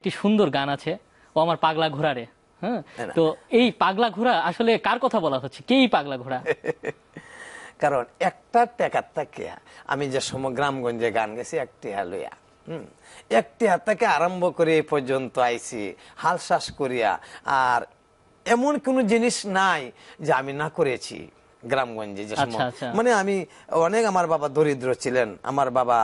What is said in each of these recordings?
একটি সুন্দর গান আছে, ও আমার পাগলা ঘোড়া রে। হ্যাঁ, তো এই পাগলা ঘোড়া আসলে কার কথা বলা হচ্ছে? কে এই পাগলা ঘোড়া? কারণ একটা টেকার থেকে আমি যে সময় গ্রামগঞ্জে গান গেছি একটি হালুয়া একটি হাত থেকে আরম্ভ করে এই পর্যন্ত আইছি হাল শ্বাস করিয়া, আর এমন কোনো জিনিস নাই যে আমি না করেছি গ্রামগঞ্জে যে সময়। মানে আমি অনেক, আমার বাবা দরিদ্র ছিলেন, আমার বাবা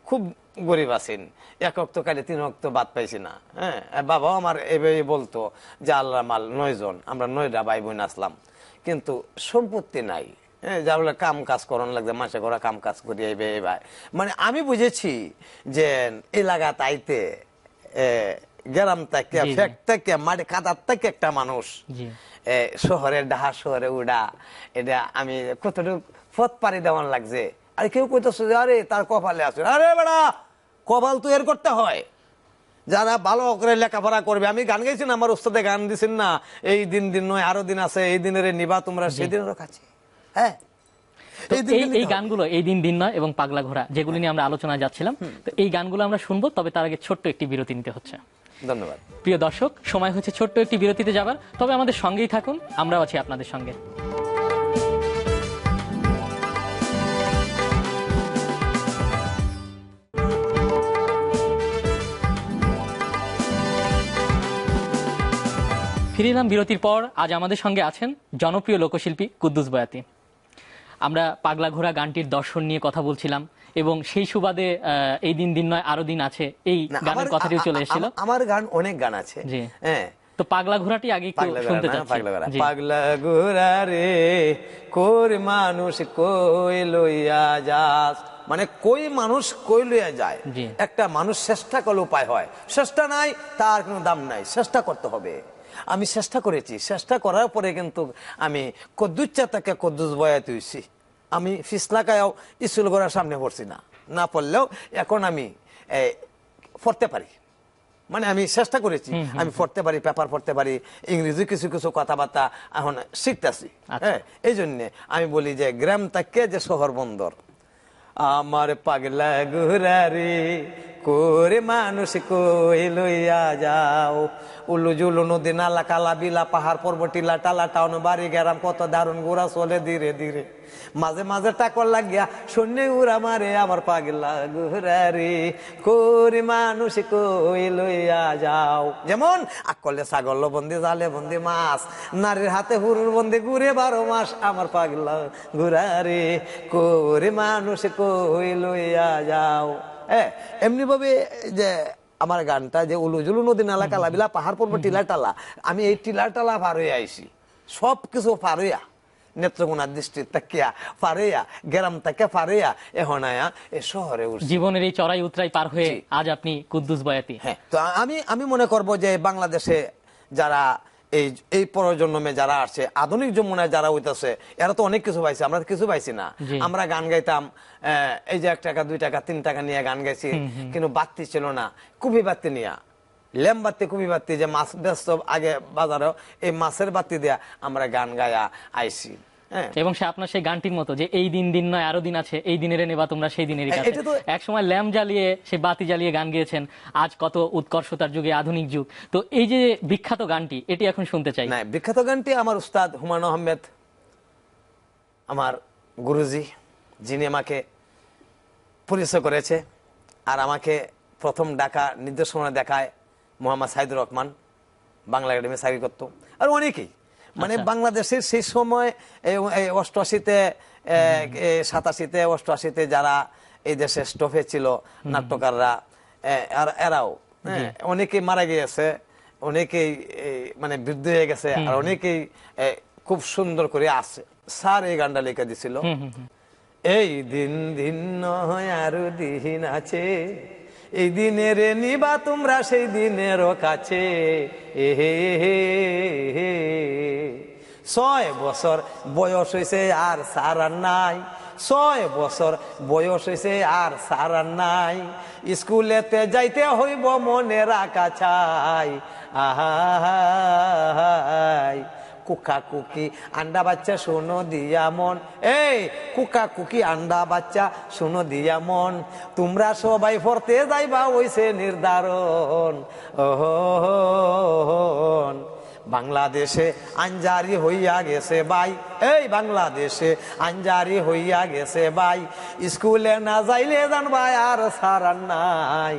খুব গরিব আছেন, এক অক্ত কালে 3 অক্ত বাদ পাইছি না। হ্যাঁ, বাবাও আমার এভাবে বলতো যে আল্লাহ মাল 9 জন, আমরা 9টা ভাই বোন আসলাম, কিন্তু সম্পত্তি নাই। হ্যাঁ, যা বলে কাম কাজ করানো লাগছে, মাসে করা কাম কাজ করি ভাই। মানে আমি বুঝেছি যে এলাকাতে আইতে গ্রাম থেকে ফ্যাক থেকে মাটি কাদার থেকে একটা মানুষ শহরে ডাহা শহরে উড়া, এটা আমি কতটুকু পথ পাড়ি দেওয়ান লাগছে। আর কেউ কইতেছে আরে তার কপালে আছে, আরে বেড়া কপাল তো এর করতে হয় যারা ভালো করে লেখাপড়া করবে। আমি গান গাইছি না, আমার উস্তাদে গান দিছেন না, এই দিন দিন নয় আরো দিন আছে, এই দিনের নিবা তোমরা সেদিনেরও কাছে। হ্যাঁ, এই গানগুলো এই দিন দিন নয় এবং পাগলা ঘোড়া যেগুলি নিয়ে আমরা আলোচনায় যাচ্ছিলাম, তো এই গানগুলো আমরা শুনবো, তবে তার আগে ছোট্ট একটি বিরতি নিতে হচ্ছে। ধন্যবাদ প্রিয় দর্শক, সময় হচ্ছে ছোট্ট একটি বিরতিতে যাবার, তবে আমাদের সঙ্গেই থাকুন, আমরাও আছি আপনাদের সঙ্গে। ফিরে এলাম বিরতির পর। আজ আমাদের সঙ্গে আছেন জনপ্রিয় লোকশিল্পী কুদ্দুস বয়াতি। আমরা পাগলা ঘোড়া গানটির দর্শন নিয়ে কথা বলছিলাম এবং সেই সুবাদে এই দিন দিন নয় আরো দিন আছে এই গানের কথাটিও চলে এসেছিল। আমার গান অনেক গান আছে। জি, হ্যাঁ, তো পাগলা ঘোড়াটি আগে একটু শুনতে চাচ্ছি। পাগলা ঘোড়া রে কোর মানুষ কই লইয়া যাস, মানে কই মানুষ কই লইয়া যায়। একটা মানুষ চেষ্টা করলে উপায় হয়, চেষ্টা নাই তার কোনো দাম নাই, চেষ্টা করতে হবে। আমি চেষ্টা করেছি, চেষ্টা করার পরে কিন্তু আমি কদ্দুচ্চা থেকে কুদ্দুস বয়াতি হইছি। আমি ফিসলাকায়ও স্কুল করার সামনে পড়ছি না, না পড়লেও এখন আমি পড়তে পারি। মানে আমি চেষ্টা করেছি, আমি পড়তে পারি, পেপার পড়তে পারি, ইংরেজি কিছু কিছু কথাবার্তা এখন শিখতেছি। হ্যাঁ, এই জন্য আমি বলি যে গ্রাম থেকে যে শহর বন্দর, আমার পাগলা ঘোড়া রে করে মানুষ কই লইয়া যাও, উলু জুলু নদী নালা কালা বিলা পাহাড় পর্বত টিলা টালা টাউন বাড়ি গেরাম কত দারুণ ঘোড়া চলে ধীরে ধীরে, মাঝে মাঝে টাকর লাগিয়া শূন্য উড়া মারে আমার পাগলা ঘোড়া রে করে মানুষ কই লইয়া যাও। যেমন আকলে ছাগল বন্দি, জালে বন্দি মাছ, নারীর হাতে হুরুর বন্দি, ঘুরে 12 মাস আমার পাগলা ঘোড়া রে করে মানুষ কই লইয়া যাও। হ্যাঁ, এমনি ভাবে যে আমার গানটা যে উলুজুলু নদী নালা কালাবিলা পাহাড় পর্বত টিলা টালা, আমি এই টিলা টালা পার হয়ে আইছি, সব কিছু পার হইয়া নেত্রকোনা ডিস্ট্রিক্ট তাকিয়া পারেয়া, গ্রাম থেকে পারেয়া এখন আয়া এ শহরে উঠছি। জীবনের এই চড়াই উতরাই পার হয়ে আজ আপনি কুদ্দুস বয়াতি। হ্যাঁ, তো আমি মনে করব যে বাংলাদেশে যারা এই প্রজন্মে যারা আসছে, আধুনিক যমুনায় যারা হইতেছে, এরা তো অনেক কিছু পাইছে, আমরা কিছু পাইছি না। আমরা গান গাইতাম এই যে 1 টাকা 2 টাকা 3 টাকা নিয়ে গান গাইছি, কিন্তু বাতি ছিল না, কুপি বাতি নিয়া, ল্যাম্প বাতি, কুপি বাতি, যে মাছ ব্যস্ত আগে বাজারে, এই মাছের বাতি দেয়া আমরা গান গায়া আইছি। এবং সে আপনার সেই গানটির মতো যে এই দিন দিন নয় আরো দিন আছে, এই দিনের নেবা তোমরা সেই দিনেরই কাছে। এক সময় ল্যাম্প জ্বালিয়ে সেই বাতি জ্বালিয়ে গান গেয়েছেন, আজ কত উৎকর্ষতার যুগে, আধুনিক যুগ। তো এই যে বিখ্যাত গানটি, এটি এখন শুনতে চাই। না, বিখ্যাত গানটি আমার উস্তাদ হুমায়ুন আহমেদ, আমার গুরুজি, যিনি আমাকে পরিচয় করেছে, আর আমাকে প্রথম ডাকা নির্দেশনা দেখায় মোহাম্মদ সাইদুর রহমান, বাংলা একাডেমি চাকরি করত, আর অনেকেই। মানে বাংলাদেশের সেই সময় 88-তে 87-তে 88-তে যারা এই দেশে স্টফে ছিল নাট্যকাররা, এরাও অনেকেই মারা গিয়েছে, অনেকেই মানে বৃদ্ধ হয়ে গেছে, আর অনেকেই খুব সুন্দর করে আছে। স্যার এই গানটা লিখে দিছিল, এই দিন দিন নয় আরো দিন আছে, এই দিনের নিবা তোমরা সেই দিনেরও কাছে, 6 বছর বয়স হয়েছে আর সারা নাই, 6 বছর বয়স হয়েছে আর সারা নাই, স্কুলেতে যাইতে হইব মনে রাখা চাই, আহাই কুকা কুকি আন্ডা বাচ্চা শোনো দিয়া মন, এই কুকা কুকি আন্ডা বাচ্চা শোনো দিয়া মন, তোমরা সবাই পড়তে যাইবা ওইসে নির্ধারণ। বাংলাদেশে আঞ্জারি হইয়া গেছে ভাই, এই বাংলাদেশে আঞ্জারি হইয়া গেছে ভাই, স্কুলে না যাইলে জানবাই আর সারান নাই।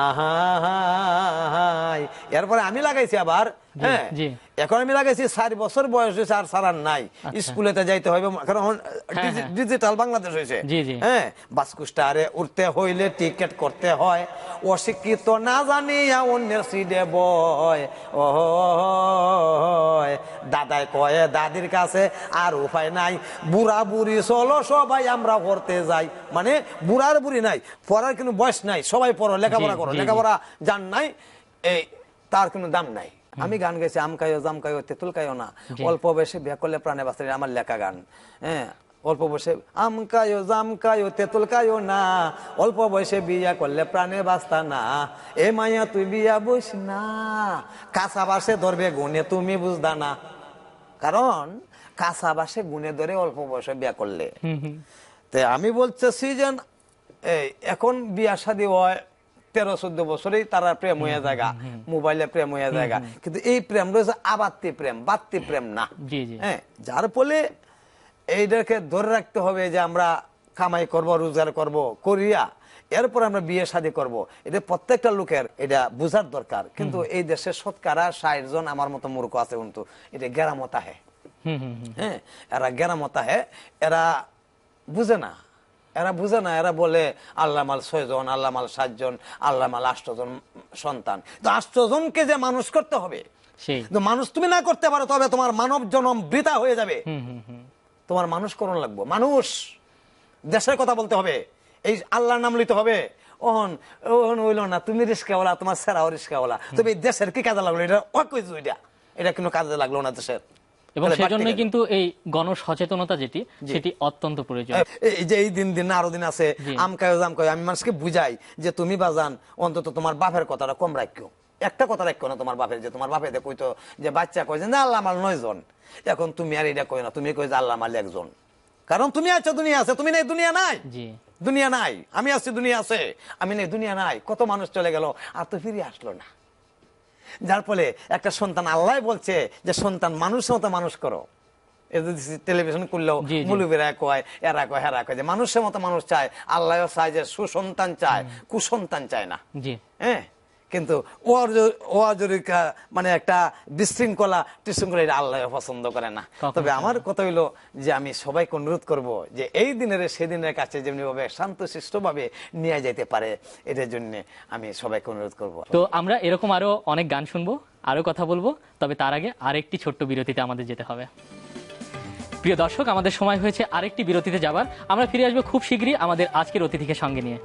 আহাই, এরপরে আমি লাগাইছি আবার, হ্যাঁ এখন আমি লাগাইছি 4 বছর বয়স হয়েছে আর সারান নাই, স্কুলেতে যাইতে হবে কারণ ডিজিটাল বাংলাদেশ হয়েছে। হ্যাঁ, বাসকুস্টারে উঠতে হইলে টিকেট করতে হয়, অশিক্ষিত না জানিয়া অন্যের সিটে বয়। ও দাদাই কয়ে দাদির কাছে আর উপায় নাই, বুড়া বুড়ি চলো সবাই আমরা পড়তে যাই, মানে বুড়ার বুড়ি নাই, পড়ার কোনো বয়স নাই, সবাই পড়ো, লেখাপড়া করো, লেখাপড়া জান নাই, এই তার কোনো দাম নাই। আমি গান গেছি আম খাইও জাম খাইও তেঁতুল খাইও না, অল্প বয়সে বিয়ে করলে প্রাণে বাঁচতে, আমার লেখা গান। হ্যাঁ, অল্প বয়সে আম খাইও জাম খাইও তেঁতুল খাইও না, অল্প বয়সে বিয়া করলে প্রাণে বাঁচতা না, এ মাইয়া তুই বিয়া বইস না, কাঁচা বাসে ধরবে গুনে তুমি বুঝদা না, কারণ কাঁচা বাসে গুনে ধরে অল্প বয়সে বিয়া করলে। তো আমি বলতেছি যে এখন বিয়া শাদী হয় 13-14 বছরেই তারা প্রেম হয়ে জায়গা, মোবাইলে প্রেম হয়ে জায়গা, কিন্তু এই প্রেম রয়েছে আবাত্তি প্রেম, বাত্তি প্রেম না। হ্যাঁ, যার ফলে এইটাকে ধরে রাখতে হবে যে আমরা কামাই করব, রোজগার করব, করিয়া এরপর আমরা বিয়ে শাদী করব, এটা প্রত্যেকটা লোকের এটা বুঝার দরকার। কিন্তু এই দেশে শতকরা 60 জন আমার মতো মূর্খ আছে, কিন্তু এটা গেরামতা হে। হ্যাঁ, এরা গেরামতা হে, এরা বুঝে না, এরা বুঝে না, এরা বলে আল্লাহ মাল 6 জন, আল্লাহ মাল 7 জন, আল্লাহ মাল 8 জন সন্তান। তো 8 জনকে যে মানুষ করতে হবে, মানুষ তুমি না করতে পারো তবে তোমার মানব জন্ম বৃথা হয়ে যাবে। তোমার মানুষ করণ লাগবো, মানুষ দেশের কথা বলতে হবে, এই আল্লাহর নাম লইতে হবে। ওহন ওহন হইল না, তুমি রিস্কাওয়ালা, তোমার সেরাও রিস্কাওয়ালা, তবে দেশের কি কাজে লাগলো? এটা কোনো কাজে লাগলো না দেশের। এবং সেজন্যই কিন্তু এই গণ সচেতনতা সেটি অত্যন্ত প্রয়োজন। এই যে এই দিন দিন আরো দিন আছে আম খায় জাম খায়, আমি মানুষকে বুঝাই যে তুমি বাজান অন্তত তোমার বাপের কথাটা কম রাখো, একটা কথা রাখো না তোমার বাপের, যে তোমার বাপে কইতো যে বাচ্চা কয় যে না আল্লাহ আমার 9 জন, এখন তুমি আর এটা কই না, তুমি কই যে আল্লাহ আমার 1 জন, কারণ তুমি আছো দুনিয়া আছে, তুমি নেই দুনিয়া নাই। দুনিয়া নাই, আমি আছি দুনিয়া আছে, আমি নেই দুনিয়া নাই। কত মানুষ চলে গেল আর তো ফিরে আসলো না, যার ফলে একটা সন্তান আল্লাহ বলছে যে সন্তান মানুষের মতো মানুষ করো। টেলিভিশন করলেও মুলুবেরা কয়, এরা কয়, হেরা কয় যে মানুষের মতো মানুষ চায়, আল্লাহ চায় যে সুসন্তান চায়, কুসন্তান চায় না। হ্যাঁ, কিন্তু মানে একটা বিশৃঙ্খলা টিশৃঙ্খলা এটা আল্লাহ পছন্দ করে না। তবে আমার কথা হইলো যে আমি সবাইকে অনুরোধ করব যে এই দিনের সেদিনের কাছে যেমনি ভাবে শান্তশিষ্ট ভাবে নিয়ে যেতে পারে, এটার জন্য আমি সবাইকে অনুরোধ করব। তো আমরা এরকম আরো অনেক গান শুনবো, আরো কথা বলবো, তবে তার আগে আরেকটি ছোট্ট বিরতিতে আমাদের যেতে হবে। প্রিয় দর্শক, আমাদের সময় হয়েছে আরেকটি বিরতিতে যাবার। আমরা ফিরে আসবো খুব শীঘ্রই আমাদের আজকের অতিথিকে সঙ্গে নিয়ে।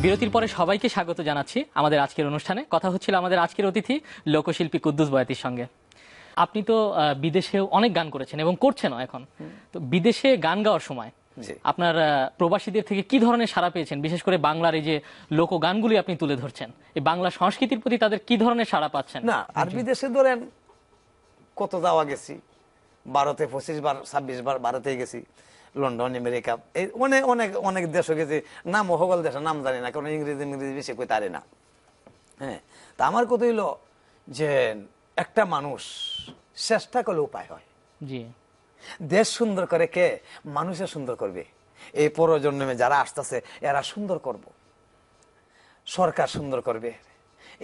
বিরতির পরে সবাইকে স্বাগত জানাচ্ছি আমাদের আজকের অনুষ্ঠানে। কথা হচ্ছিল আমাদের আজকের অতিথি লোকশিল্পী কুদ্দুস বয়াতির সঙ্গে। আপনি তো বিদেশেও অনেক গান করেছেন এবং করছেনও এখন। তো বিদেশে গান গাওয়ার সময় আপনার প্রবাসীদের থেকে কি ধরনের সাড়া পেয়েছেন? বিশেষ করে বাংলার এই যে লোক গানগুলি আপনি তুলে ধরছেন, এই বাংলা সংস্কৃতির প্রতি তাদের কি ধরনের সাড়া পাচ্ছেন? না, আর বিদেশে ধরেন কত যাওয়া গেছি, 12তে 25 বার 26 বার ভারতে গেছি, লন্ডন, আমেরিকা, এই অনেক অনেক অনেক দেশে গেছি। নাম হগল দেশের নাম জানি না, কারণ ইংরেজি বেশি কই তারি না। হ্যাঁ, তা আমার কথা হইল যে একটা মানুষ চেষ্টা করলে উপায় হয়। জি, দেশ সুন্দর করে কে? মানুষের সুন্দর করবে। এই প্রজন্মে যারা আসতেছে এরা সুন্দর করব, সরকার সুন্দর করবে,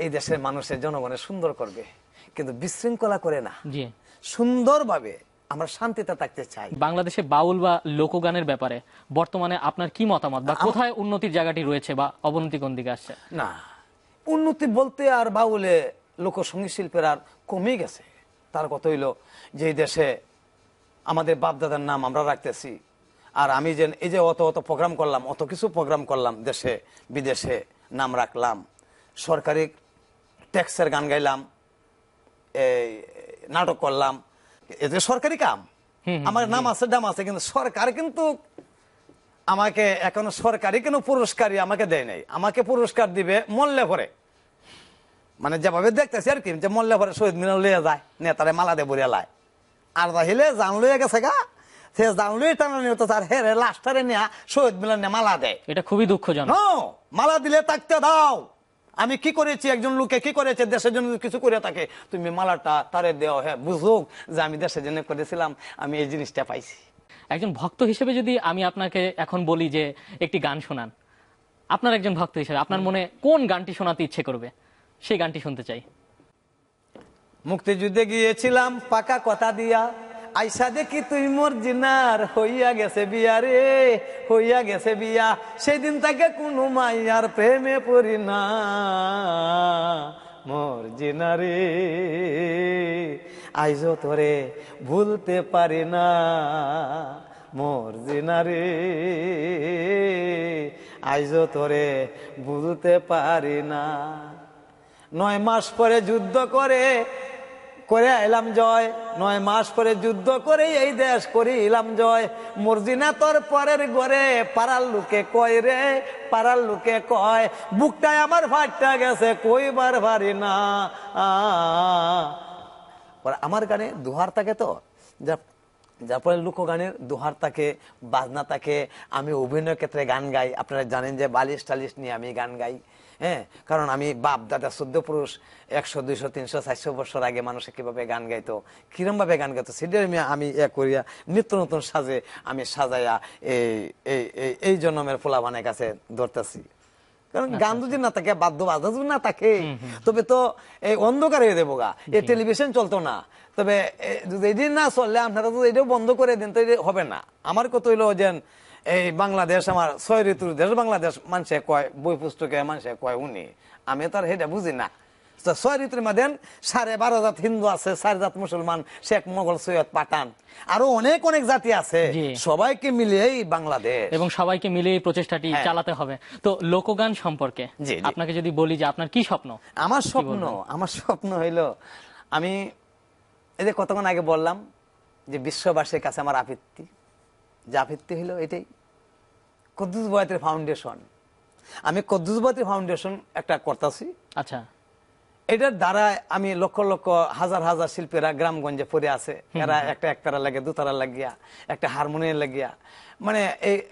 এই দেশের মানুষের জনগণের সুন্দর করবে, কিন্তু বিশৃঙ্খলা করে না, সুন্দরভাবে আমরা শান্তিতে থাকতে চাই। বাংলাদেশে বাউল বা লোকগানের ব্যাপারে বর্তমানে আপনার কি মতামত, বা কোথায় উন্নতির জায়গাটি রয়েছে বা অবনতি কোন দিকে আসছে? না, উন্নতি বলতে আর বাউলে লোকসঙ্গীত শিল্পের আর কমে গেছে। তার কথা হইল যে দেশে আমাদের বাপদাদার নাম আমরা রাখতেছি, আর আমি যে এই যে অত অত প্রোগ্রাম করলাম, অত কিছু প্রোগ্রাম করলাম, দেশে বিদেশে নাম রাখলাম, সরকারি ট্যাক্সের গান গাইলাম, এই নাটক করলাম, এতে সরকারি কাম, আমার নাম আছে ডাম আছে, কিন্তু সরকার কিন্তু আমাকে এখনো সরকারি কোনো পুরস্কারই আমাকে দেয় নাই। আমাকে পুরস্কার দিবে মরলে পরে, মানে যেভাবে দেখতেছি আর কি, যে মরলে পরে শহীদ মিনার লইয়া যায়, নেতারে মালা দিয়ে বরিয়া লাই, আর তাহলে জান লইয়া গেছে গা, সে জান লইয়া টানা নিয়ে তো তার হেরে লাস্টারে নেয়া শহীদ মিনার নিয়ে মালা দেয়। এটা খুবই দুঃখজনক। মালা দিলে তাকতে দাও, আমি কি করেছি, একজন লোকে কি করেছে দেশের জন্য কিছু করে থাকে, তুমি মালাটা তারে দেও, হ্যাঁ বুঝুক যে আমি দেশের জন্য করেছিলাম, আমি এই জিনিসটা পাইছি। একজন ভক্ত হিসেবে যদি আমি আপনাকে এখন বলি যে একটি গান শোনান, আপনার একজন ভক্ত হিসেবে আপনার মনে কোন গানটি শোনাতে ইচ্ছে করবে, সেই গানটি শুনতে চাই। মুক্তিযুদ্ধে গিয়েছিলাম পাকা কথা দিয়া, আইসা দেখি তুই মোর জিনার, হইয়া গেছে বিয়া রে, হইয়া গেছে বিয়া, সেদিন তাকে কোনো মাইয়ার প্রেমে পড়ি না, মোর জিনারে আইজো তোরে ভুলতে পারি না, মোর জিনারে আইজো তোরে ভুলতে পারি না। 9 মাস পরে যুদ্ধ করে আইলাম জয়, 9 মাস পরে যুদ্ধ করে এই দেশ করিলাম জয়, মর্জিনা তোর পরের ঘরে, পাড়ার লোকে কয় রে, পাড়ার লোকে কয়, বুকটায় আমার ফাটটা গেছে কইবার পারি না। আমার গানে দোহার থাকে, তো যার ফলে লোকগানের দোহার থাকে, বাজনা থাকে। আমি অভিনয় ক্ষেত্রে গান গাই, আপনারা জানেন যে বালিশ টালিশ নিয়ে আমি গান গাই, হ্যাঁ, কারণ আমি বাপ দাদা 14 পুরুষ 100 200 300 400 বছর আগে মানুষে কিভাবে গান গাইতো, কিরম ভাবে গান গাইতো, সেটা আমি করিয়া নিত্য নতুন সাজে আমি সাজাইয়া এই জন্মের পোলাপানের কাছে ধরতেছি। কারণ গান যদি না থাকে, বাদ্য বাজনা যদি না থাকে, তবে তো এই অন্ধকার হয়ে দেবো গা, এই টেলিভিশন চলতো না। তবে যদি এদিন না চললে আপনারা যদি এটাও বন্ধ করে দিন তো হবে না। আমার কত হইলো যে এই বাংলাদেশ আমার 6 ঋতুর দেশ বাংলাদেশ, মানুষে কয় বই পুস্তকে, মানুষে কয় উনি, আমি তো আর সেটা বুঝি না। 6 ঋতুর মধ্যে 12.5 জাত হিন্দু আছে, 4 জাত মুসলমান, শেখ মোগল সৈয়দ পাঠান, আরো অনেক অনেক জাতি আছে, সবাইকে মিলিয়েই বাংলাদেশ, এবং সবাইকে মিলে এই প্রচেষ্টাটি চালাতে হবে। তো লোকগান সম্পর্কে আপনাকে যদি বলি যে আপনার কি স্বপ্ন? আমার স্বপ্ন হইলো, আমি এই যে কতক্ষণ আগে বললাম যে বিশ্ববাসীর কাছে আমার আবৃত্তি হইলো এটাই, কুদ্দুস বয়াতির ফাউন্ডেশন। আমি কুদ্দুস বয়াতির ফাউন্ডেশন একটা করতেছি। আচ্ছা, এটার দ্বারা আমি লক্ষ লক্ষ হাজার হাজার শিল্পীরা গ্রামগঞ্জে পড়ে আছে, এরা একতারা লাগে, দুতারা লাগিয়া, একটা হারমোনিয়াম লাগিয়া, মানে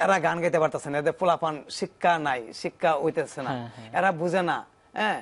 এরা গান গাইতে পারতেছে না, এদের পোলাপান শিক্ষা নাই, শিক্ষা হইতেছে না, এরা বুঝে না, হ্যাঁ।